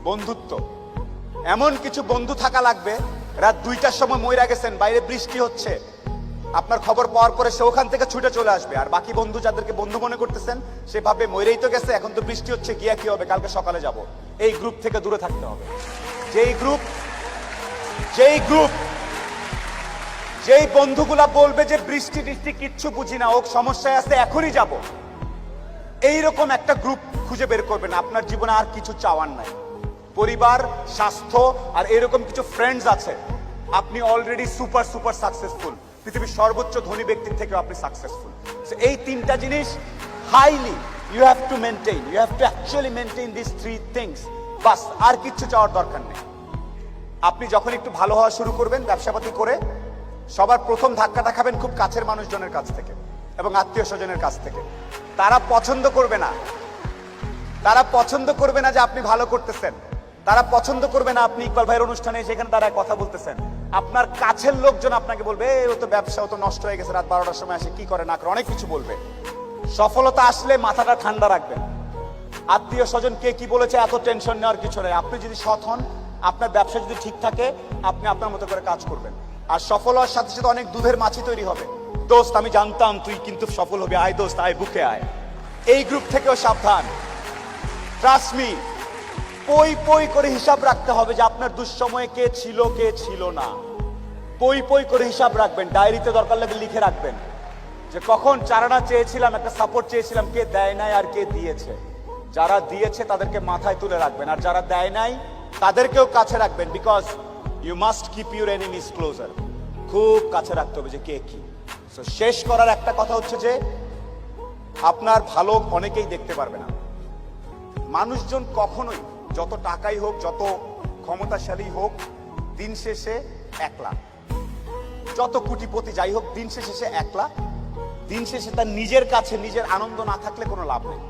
বন্ধুত্ব। এমন কিছু বন্ধু থাকা লাগবে, রাত 2টার সময় মইরা গেছেন, বাইরে বৃষ্টি হচ্ছে, আপনার খবর পাওয়ার পরে সে ওখান থেকে ছুটে চলে আসবে। আর বাকি বন্ধু যাদেরকে বন্ধু মনে করতেছেন, সে ভাবে মইরেই তো গেছে, এখন তো বৃষ্টি হচ্ছে, গিয়া কি হবে, কালকে সকালে যাব। এই গ্রুপ থেকে দূরে থাকতে হবে। যেই বন্ধুগুলা বলবে যে বৃষ্টি টিষ্টি কিচ্ছু বুঝি না, ও সমস্যায় আছে, এখনই যাব, এইরকম একটা গ্রুপ খুঁজে বের করবেন। আপনার জীবনে আর কিছু চাওয়ার নাই, পরিবার, স্বাস্থ্য আর এরকম কিছু ফ্রেন্ডস আছে, আপনি অলরেডি সুপার সুপার সাকসেসফুল। পৃথিবীর সর্বোচ্চ ধনী ব্যক্তির থেকেও আপনি সাকসেসফুল। এই তিনটা জিনিস highly you have to maintain, you have to actually maintain this 3 things. বাস, আর কিচ্ছু চাওয়ার দরকার নেই। আপনি যখন একটু ভালো হওয়া শুরু করবেন ব্যবসাপাতি করে, সবার প্রথম ধাক্কাটা খাবেন খুব কাছের মানুষজনের কাছ থেকে এবং আত্মীয় স্বজনের কাছ থেকে। তারা পছন্দ করবে না, তারা পছন্দ করবে না যে আপনি ভালো করতেছেন, তারা পছন্দ করবে না আপনি ইকবাল ভাইয়ের অনুষ্ঠানে সেখানে তারা কথা বলতেছেন। আপনার কাছের লোকজন আপনাকে বলবে, ও তো ব্যবসা, ও তো নষ্ট হয়ে গেছে, রাত 12টার সময় আসে, কি করে না করে, অনেক কিছু বলবে। সফলতা আসলে মাথাটা ঠান্ডা রাখবেন। আত্মীয় স্বজন কে কি বলেছে এত টেনশন নেওয়ার কিছু নেই। আপনি যদি সৎ হন, আপনার ব্যবসা যদি ঠিক থাকে, আপনি আপনার মতো করে কাজ করবেন। আর সফল হওয়ার সাথে সাথে অনেক দুধের মাছি তৈরি হবে। দোস্ত, আমি জানতাম তুই কিন্তু সফল হবি, আয় দোস্ত আয়, বুকে আয়। এই গ্রুপ থেকেও সাবধান। ট্রাস্ট মি, পই পই করে হিসাব রাখতে হবে যে আপনার দুঃসময়ে কে ছিল কে ছিল না। পই পই করে হিসাব রাখবেন, ডায়েরিতে দরকার লাগলে লিখে রাখবেন যে কখন চারানা চেয়েছিলাম, একটা সাপোর্ট চেয়েছিলাম, কে দেয় নাই আর কে দিয়েছে। যারা দিয়েছে তাদেরকে মাথায় তুলে রাখবেন, আর যারা দেয় নাই তাদেরকেও কাছে রাখবেন। Because you must keep your enemies closer. খুব কাছে রাখতে হবে যে কে কি। সো শেষ করার একটা কথা হচ্ছে যে আপনার ভালো অনেকেই দেখতে পারবে না। মানুষজন কখনোই, যত টাকাই হোক, যত ক্ষমতাশালী হোক, দিন শেষে একলা। যত কোটিপতি যাই হোক, দিন শেষে সে একলা। দিন শেষে তার নিজের কাছে নিজের আনন্দ না থাকলে কোনো লাভ নেই।